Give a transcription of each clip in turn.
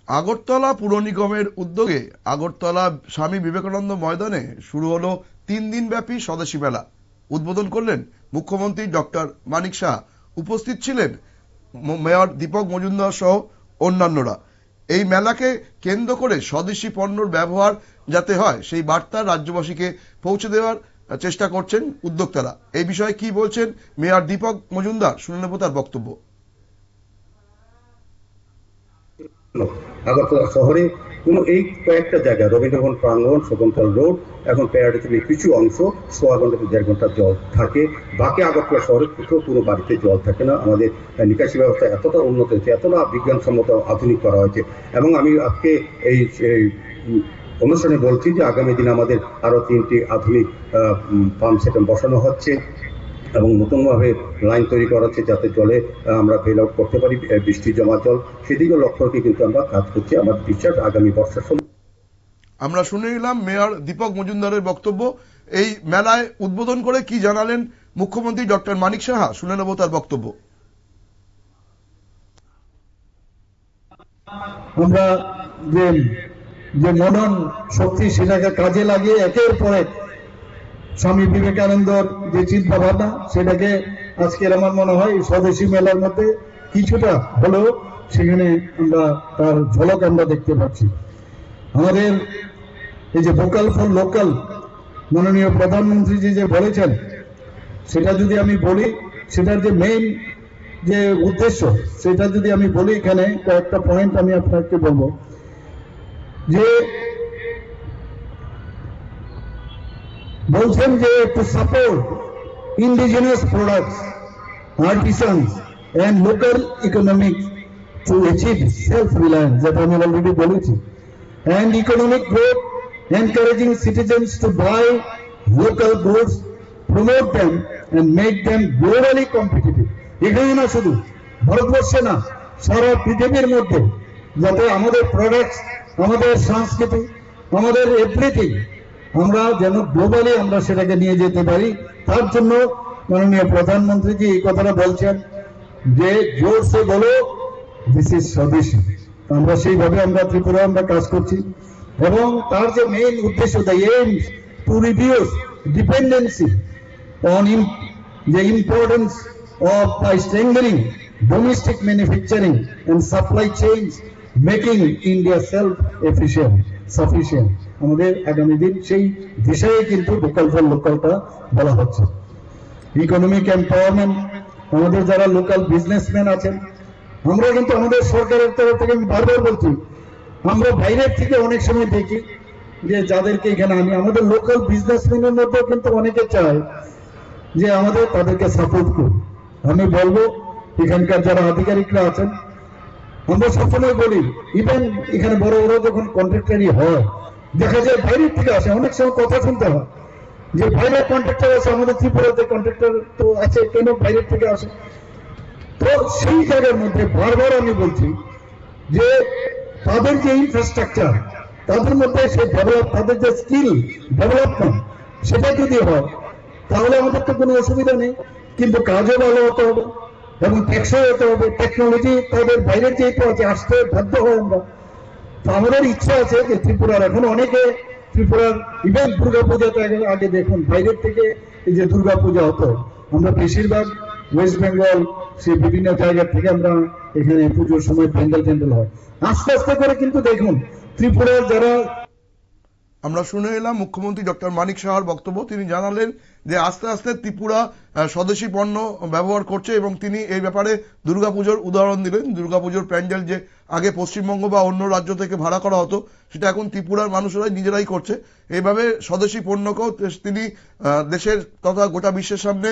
আগরতলা পুর নিগমের উদ্যোগে আগরতলা স্বামী বিবেকানন্দ ময়দানে শুরু হলো 3 দিন ব্যাপী স্বদেশী মেলা। উদ্বোধন করলেন মুখ্যমন্ত্রী ডক্টর মানিক সাহা। উপস্থিত ছিলেন মেয়র দীপক মজুমদার সহ অন্যান্যরা। এই মেলাকে কেন্দ্র করে স্বদেশী পণ্যর ব্যবহার যাতে হয় সেই বার্তা রাজ্যবাসীকে পৌঁছে দেওয়ার চেষ্টা করছেন উদ্যোক্তারা। এই বিষয়ে কি বলছেন মেয়র দীপক মজুমদার, শুনে নেব তার বক্তব্য। আগরতলা শহরে কোনো এই কয়েকটা জায়গা, রবীন্দ্রভবন প্রাঙ্গণ, শকুন্তলা রোড, এখন প্যারাডি থেকে কিছু অংশ 1.5 ঘন্টা থেকে 1.5 ঘন্টা জল থাকে। বাকি আগরতলা শহরে কোথাও কোনো বাড়িতে জল থাকে না। আমাদের নিকাশি ব্যবস্থা এতটা উন্নত হয়েছে, এতটা বিজ্ঞানসম্মত আধুনিক করা হয়েছে। এবং আমি আজকে এই অনুষ্ঠানে বলছি যে আগামী দিনে আমাদের আরো 3টি আধুনিক পাম্প সেট বসানো হচ্ছে এবং নতুনভাবে লাইন তৈরি করা হচ্ছে যাতে জলে আমরা বেল আউট করতে পারি বৃষ্টি জমা জল। সেদিকে লক্ষ্য রেখে কিন্তু আমরা কাজ করছি। আমার বিশ্বাস আগামী বর্ষার সময়। আমরা শুনে নিলাম মেয়র দীপক মজুমদারের বক্তব্য। এই মেলায় উদ্বোধন করে কি জানালেন মুখ্যমন্ত্রী ডক্টর মানিক সাহা, শুনে নেব তার বক্তব্য। আমরা যে মনন শক্তি সেটাকে কাজে লাগিয়ে একের পর এক স্বামী বিবেকানন্দর যে চিন্তা ভাবনা সেটাকে আজকের আমার মনে হয় স্বদেশী মেলার মধ্যে কিছুটা হলেও সেখানে আমরা তার ঝলক আমরা দেখতে পাচ্ছি। আমাদের এই যে ভোকাল ফর লোকাল মাননীয় প্রধানমন্ত্রী যে বলেছেন, সেটা যদি আমি বলি, সেটার যে মেইন যে উদ্দেশ্য সেটা যদি আমি বলি, এখানে কয়েকটা পয়েন্ট আমি আপনাকে বলবো। যে বলছেন যে to support indigenous products, artisans and local economic to achieve self reliance, যেটা আমি অলরেডি বলেছি, and economic growth, encouraging citizens to buy local goods, promote them and make them globally competitive. এখানে না, শুধু ভারতবর্ষে না, সারা পৃথিবীর মধ্যে যাতে আমাদের প্রোডাক্টস, আমাদের সংস্কৃতি, আমাদের এভরিথিং আমরা যেন গ্লোবালি আমরা সেটাকে নিয়ে যেতে পারি, তার জন্য মাননীয় প্রধানমন্ত্রীজি এই কথাটা বলছেন যে জোর সে বলো দিস ইজ স্বদেশী। আমরা সেইভাবে আমরা ত্রিপুরা আমরা কাজ করছি এবং তার যে মেইন উদ্দেশ্য, the aim to reduce dependency on the importance of by strengthening domestic manufacturing and supply chains, making India self-sufficient. আমাদের আগামী দিন সেই দিশায় কিন্তু লোকাল ফর লোকালটা বলা হচ্ছে। ইকোনমিক এম্পাওয়ারমেন্ট, আমাদের যারা লোকাল বিজনেসম্যান আছেন, আমরা কিন্তু আমাদের সরকারের তরফ থেকে আমি বারবার বলছি, আমরা বাইরের থেকে অনেক সময় দেখি যে যাদেরকে এখানে আমি আমাদের লোকাল বিজনেসম্যানের মধ্যেও কিন্তু অনেকে চায় যে আমাদের তাদেরকে সাপোর্ট করুন। আমি বলবো এখানকার যারা আধিকারিকরা আছেন, আমরা সবসময় বলি, ইভেন এখানে বড় বড় যখন কন্ট্রাক্টারই হয়, দেখা যায় বাইরের থেকে আসে, অনেক সময় কথা শুনতে হয় যে বাইরের কন্ট্রাক্টর আছে, আমাদের ত্রিপুরাতে কন্ট্রাক্টর তো আছে, কেন বাইরের থেকে আসে? তো সেই জায়গার মধ্যে বারবার আমি বলছি যে তাদের যে ইনফ্রাস্ট্রাকচার, তাদের মধ্যে সেই তাদের যে স্কিল ডেভেলপমেন্ট, সেটা যদি হয় তাহলে আমাদের তো কোনো অসুবিধা নেই, কিন্তু কাজও ভালো হতে হবে এবং টেকসই হতে হবে। টেকনোলজি তাদের বাইরের যেহেতু আছে, আসতে বাধ্য হয় আমরা। তো আমাদের ইচ্ছা আছে যে ত্রিপুরার এখন অনেকে ত্রিপুরার ইভেন দুর্গাপূজাতে আগে দেখুন বাইরের থেকে এই যে দুর্গাপূজা হতো, আমরা বেশিরভাগ ওয়েস্ট বেঙ্গল সেই বিভিন্ন জায়গা থেকে আমরা এখানে পুজোর সময় প্যান্ডেল হয়। আস্তে আস্তে করে কিন্তু দেখুন ত্রিপুরার যারা। আমরা শুনে এলাম মুখ্যমন্ত্রী ডক্টর মানিক সাহার বক্তব্য। তিনি জানালেন যে আস্তে আস্তে ত্রিপুরা স্বদেশী পণ্য ব্যবহার করছে এবং তিনি এই ব্যাপারে দুর্গাপুজোর উদাহরণ দিলেন। দুর্গাপুজোর প্যান্ডেল যে আগে পশ্চিমবঙ্গ বা অন্য রাজ্য থেকে ভাড়া করা হতো, সেটা এখন ত্রিপুরার মানুষেরাই নিজেরাই করছে। এইভাবে স্বদেশী পণ্যকেও তিনি দেশের তথা গোটা বিশ্বের সামনে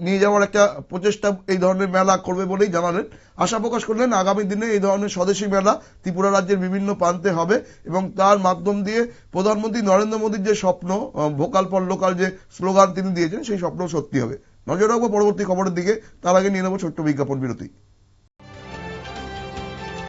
নিয়ে যাওয়ার একটা প্রচেষ্টা এই ধরনের মেলা করবে বলেই জানালেন। আশা প্রকাশ করলেন আগামী দিনে এই ধরনের স্বদেশী মেলা ত্রিপুরা রাজ্যের বিভিন্ন প্রান্তে হবে এবং তার মাধ্যম দিয়ে প্রধানমন্ত্রী নরেন্দ্র মোদীর যে স্বপ্ন, ভোকাল ফর লোকাল যে স্লোগান তিনি দিয়েছেন, সেই স্বপ্ন সত্যি হবে। নজর রাখবো পরবর্তী খবরের দিকে। তার আগে নিয়ে নেব ছোট্ট বিজ্ঞাপন বিরতি।